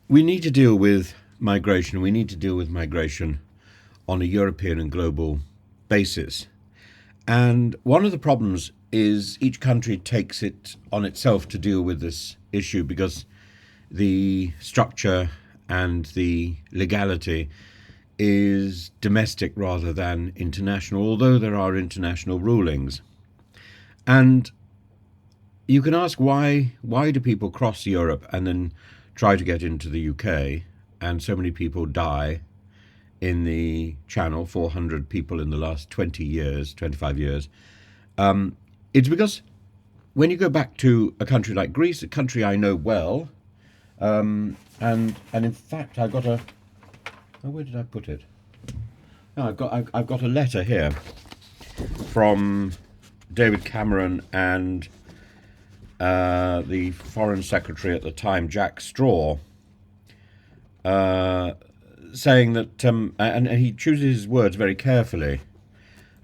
We need to deal with migration. We need to deal with migration on a European and global basis. And one of the problems is each country takes it on itself to deal with this issue because the structure and the legality is domestic rather than international, although there are international rulings. And you can ask why do people cross Europe and then try to get into the UK, and so many people die in the Channel, 400 people in the last 20 years, 25 years. It's because when you go back to a country like Greece, a country I know well, and in fact I got where did I put it? No, I've got a letter here from David Cameron and the Foreign Secretary at the time, Jack Straw, saying that, and he chooses his words very carefully.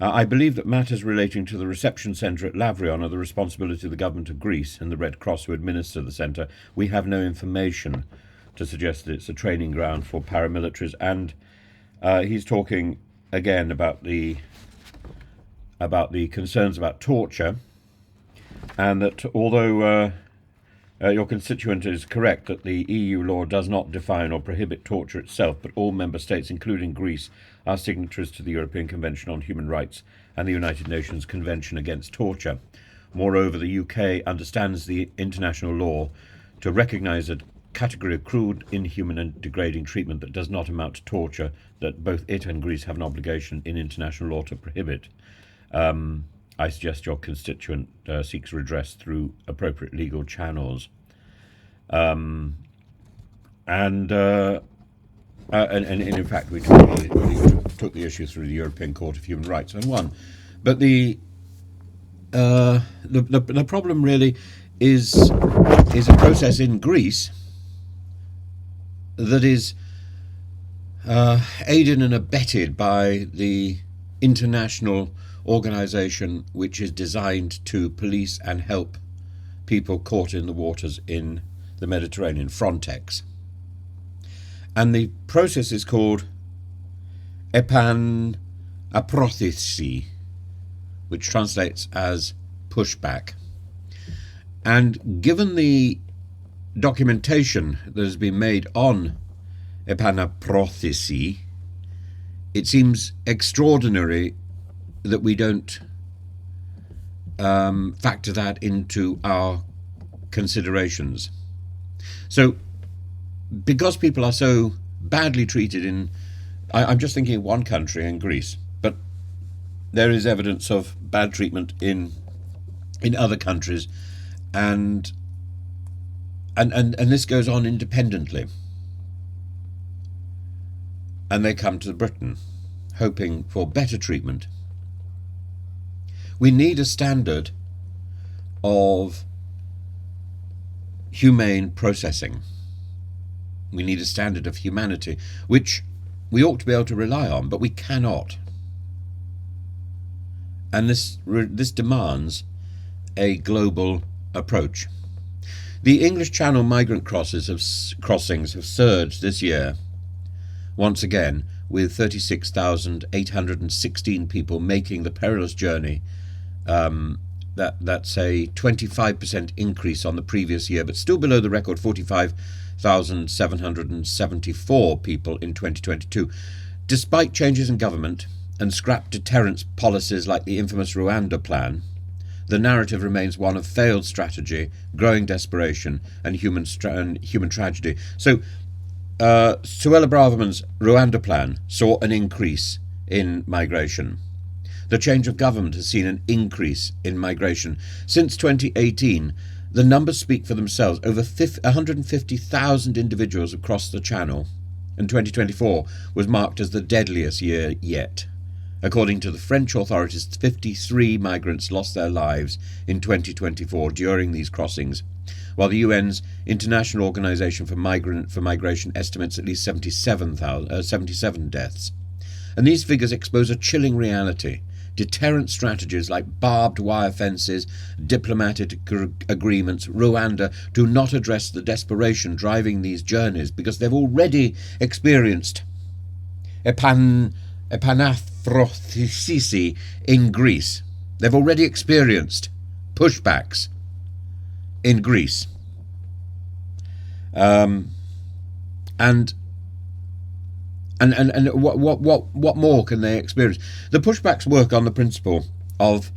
I believe that matters relating to the reception centre at Lavrion are the responsibility of the government of Greece and the Red Cross who administer the centre. We have no information to suggest that it's a training ground for paramilitaries. And he's talking again about the concerns about torture, and that although your constituent is correct that the EU law does not define or prohibit torture itself, but all member states, including Greece, are signatories to the European Convention on Human Rights and the United Nations Convention Against Torture. Moreover, the UK understands the international law to recognise a category of crude, inhuman and degrading treatment that does not amount to torture that both it and Greece have an obligation in international law to prohibit. I suggest your constituent seeks redress through appropriate legal channels. And in fact, we took the issue through the European Court of Human Rights and won. But the problem really is a process in Greece that is aided and abetted by the international organisation which is designed to police and help people caught in the waters in the Mediterranean, Frontex. And the process is called approthisi, which translates as pushback. And given the documentation that has been made on approthisi, it seems extraordinary that we don't factor that into our considerations. So, because people are so badly treated I'm just thinking of one country, in Greece, but there is evidence of bad treatment in other countries, and this goes on independently. And they come to Britain hoping for better treatment. We need a standard of humane processing. We need a standard of humanity, which we ought to be able to rely on, but we cannot. And this demands a global approach. The English Channel migrant crossings have surged this year, once again, with 36,816 people making the perilous journey. That's a 25% increase on the previous year, but still below the record 45,774 people in 2022. Despite changes in government and scrapped deterrence policies like the infamous Rwanda plan, the narrative remains one of failed strategy, growing desperation, and human tragedy. So, Suella Braverman's Rwanda plan saw an increase in migration. The change of government has seen an increase in migration. Since 2018, the numbers speak for themselves. Over 150,000 individuals have crossed the Channel, and 2024 was marked as the deadliest year yet. According to the French authorities, 53 migrants lost their lives in 2024 during these crossings, while the UN's International Organization for Migration estimates at least 77 deaths. And these figures expose a chilling reality. deterrent strategies like barbed wire fences, diplomatic agreements, Rwanda, do not address the desperation driving these journeys, because they've already experienced epanaphrothisi in Greece. They've already experienced pushbacks in Greece. And what more can they experience? The pushbacks work on the principle of,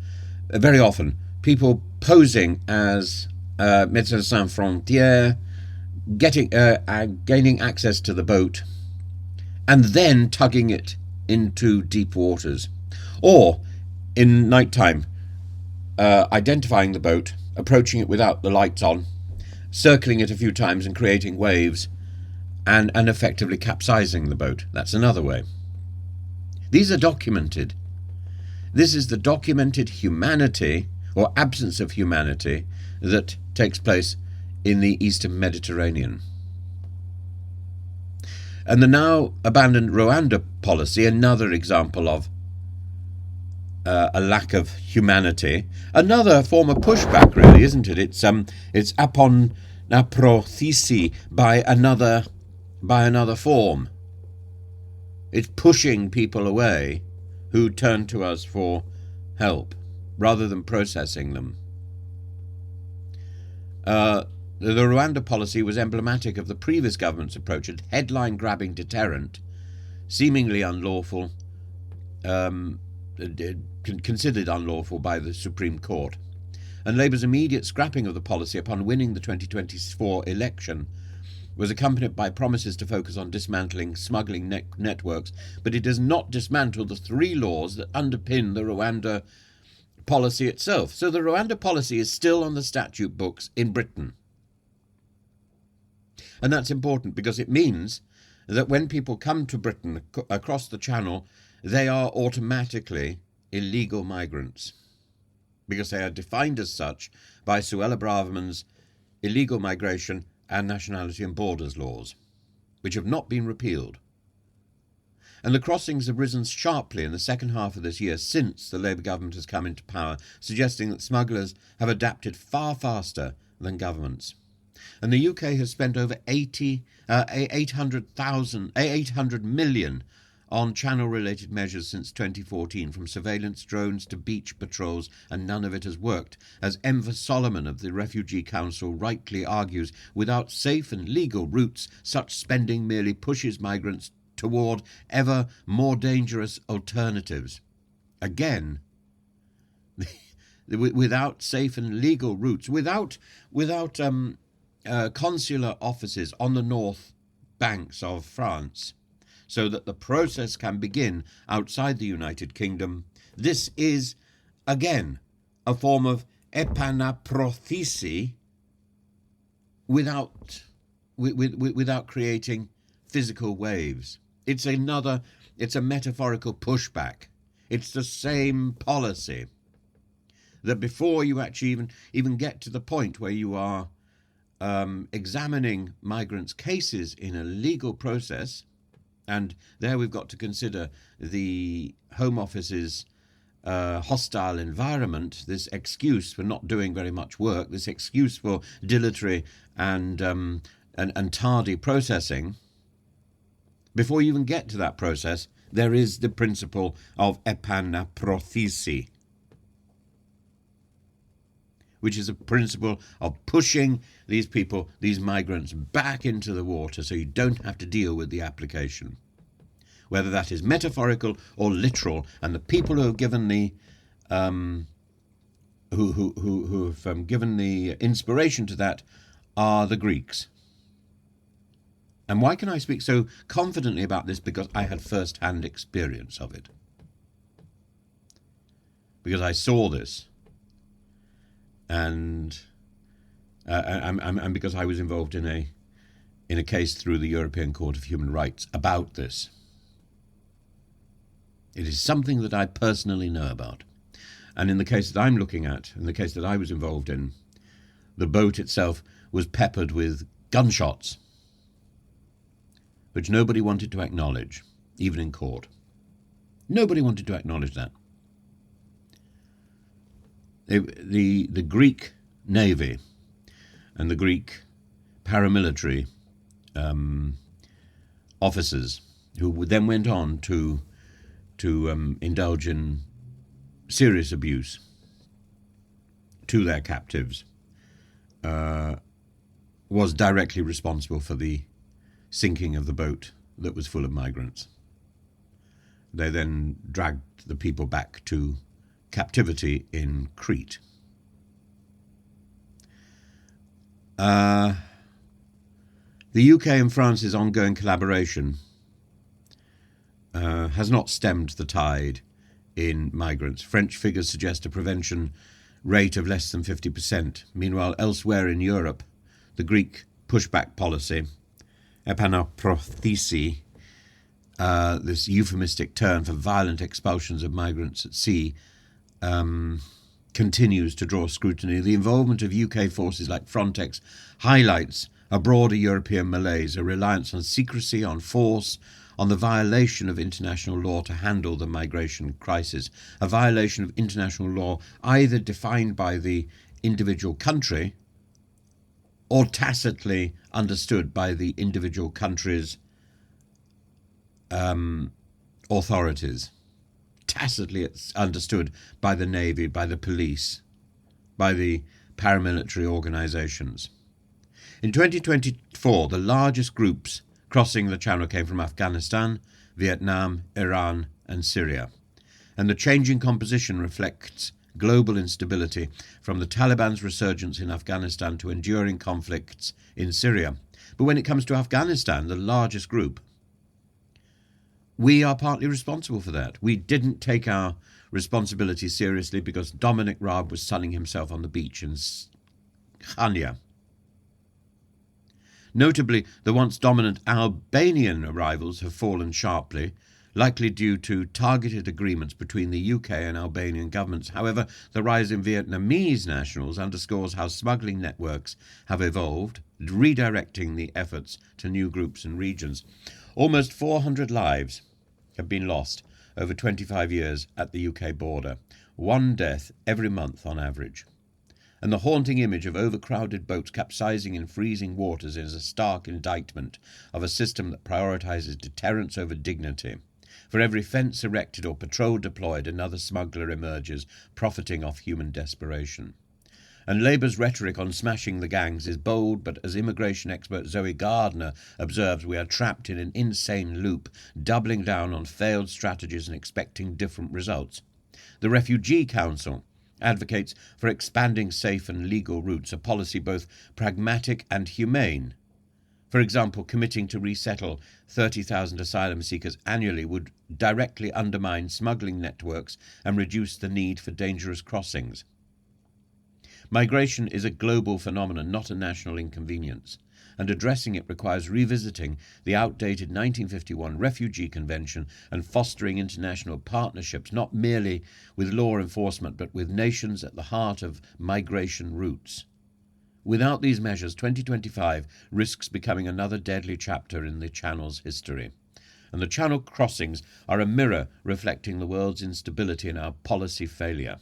very often, people posing as Médecins Sans Frontières, gaining access to the boat, and then tugging it into deep waters, or in nighttime, identifying the boat, approaching it without the lights on, circling it a few times and creating waves, and effectively capsizing the boat. That's another way. These are documented. This is the documented humanity, or absence of humanity, that takes place in the Eastern Mediterranean. And the now abandoned Rwanda policy, another example of a lack of humanity, another form of pushback, really, isn't it? It's aponaprothisi by another form. It's pushing people away who turn to us for help rather than processing them. The Rwanda policy was emblematic of the previous government's approach, a headline-grabbing deterrent, seemingly unlawful, considered unlawful by the Supreme Court. And Labour's immediate scrapping of the policy upon winning the 2024 election was accompanied by promises to focus on dismantling smuggling networks, but it does not dismantle the three laws that underpin the Rwanda policy itself. So the Rwanda policy is still on the statute books in Britain. And that's important because it means that when people come to Britain across the Channel, they are automatically illegal migrants, because they are defined as such by Suella Braverman's illegal migration and nationality and borders laws, which have not been repealed. And the crossings have risen sharply in the second half of this year since the Labour government has come into power, suggesting that smugglers have adapted far faster than governments. And the UK has spent over 800 million on channel-related measures since 2014, from surveillance drones to beach patrols, and none of it has worked. As Enver Solomon of the Refugee Council rightly argues, without safe and legal routes, such spending merely pushes migrants toward ever more dangerous alternatives. Again, without safe and legal routes, without consular offices on the north banks of France, so that the process can begin outside the United Kingdom, this is, again, a form of epanaphrothisi without creating physical waves. It's a metaphorical pushback. It's the same policy, that before you actually even get to the point where you are examining migrants' cases in a legal process, and there we've got to consider the Home Office's hostile environment, this excuse for not doing very much work, this excuse for dilatory and tardy processing. Before you even get to that process, there is the principle of epanaphrothisi, which is a principle of pushing these people, these migrants, back into the water so you don't have to deal with the application, whether that is metaphorical or literal. And the people who have given the given the inspiration to that are the Greeks. And why can I speak so confidently about this? Because I had first-hand experience of it. Because I saw this. And because I was involved in a case through the European Court of Human Rights about this. It is something that I personally know about. And in the case that I'm looking at, in the case that I was involved in, the boat itself was peppered with gunshots, which nobody wanted to acknowledge, even in court. Nobody wanted to acknowledge that. the Greek Navy and the Greek paramilitary officers, who then went on to indulge in serious abuse to their captives, was directly responsible for the sinking of the boat that was full of migrants. They then dragged the people back to captivity in Crete. The UK and France's ongoing collaboration has not stemmed the tide in migrants. French figures suggest a prevention rate of less than 50%. Meanwhile, elsewhere in Europe, the Greek pushback policy, epanaprothesi, this euphemistic term for violent expulsions of migrants at sea, continues to draw scrutiny. The involvement of UK forces like Frontex highlights a broader European malaise, a reliance on secrecy, on force, on the violation of international law to handle the migration crisis, a violation of international law either defined by the individual country or tacitly understood by the individual country's authorities. Tacitly it's understood by the Navy, by the police, by the paramilitary organizations. In 2024, the largest groups crossing the Channel came from Afghanistan, Vietnam, Iran, and Syria. And the changing composition reflects global instability, from the Taliban's resurgence in Afghanistan to enduring conflicts in Syria. But when it comes to Afghanistan, the largest group, we are partly responsible for that. We didn't take our responsibility seriously because Dominic Raab was sunning himself on the beach in Chania. Notably, the once dominant Albanian arrivals have fallen sharply, likely due to targeted agreements between the UK and Albanian governments. However, the rise in Vietnamese nationals underscores how smuggling networks have evolved, redirecting the efforts to new groups and regions. Almost 400 lives have been lost over 25 years at the UK border, one death every month on average. And the haunting image of overcrowded boats capsizing in freezing waters is a stark indictment of a system that prioritises deterrence over dignity. For every fence erected or patrol deployed, another smuggler emerges, profiting off human desperation. And Labour's rhetoric on smashing the gangs is bold, but as immigration expert Zoe Gardner observes, we are trapped in an insane loop, doubling down on failed strategies and expecting different results. The Refugee Council advocates for expanding safe and legal routes, a policy both pragmatic and humane. For example, committing to resettle 30,000 asylum seekers annually would directly undermine smuggling networks and reduce the need for dangerous crossings. Migration is a global phenomenon, not a national inconvenience, and addressing it requires revisiting the outdated 1951 Refugee Convention and fostering international partnerships, not merely with law enforcement, but with nations at the heart of migration routes. Without these measures, 2025 risks becoming another deadly chapter in the Channel's history. And the Channel crossings are a mirror reflecting the world's instability and our policy failure.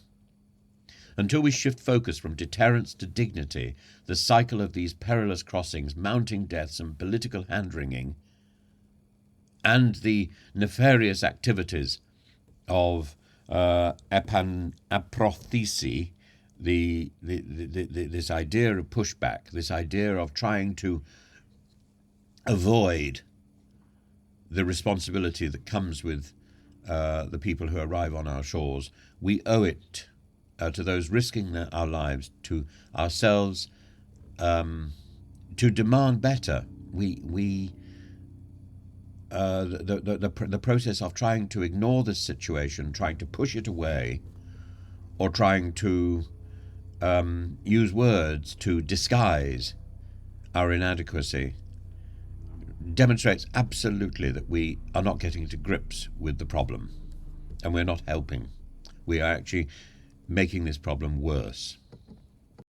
Until we shift focus from deterrence to dignity, the cycle of these perilous crossings, mounting deaths and political hand-wringing, and the nefarious activities of epanaprothesi, this idea of pushback, this idea of trying to avoid the responsibility that comes with the people who arrive on our shores, we owe it to those risking our lives, to ourselves, to demand better. The process of trying to ignore this situation, trying to push it away, or trying to use words to disguise our inadequacy, demonstrates absolutely that we are not getting to grips with the problem, and we're not helping. We are actually making this problem worse.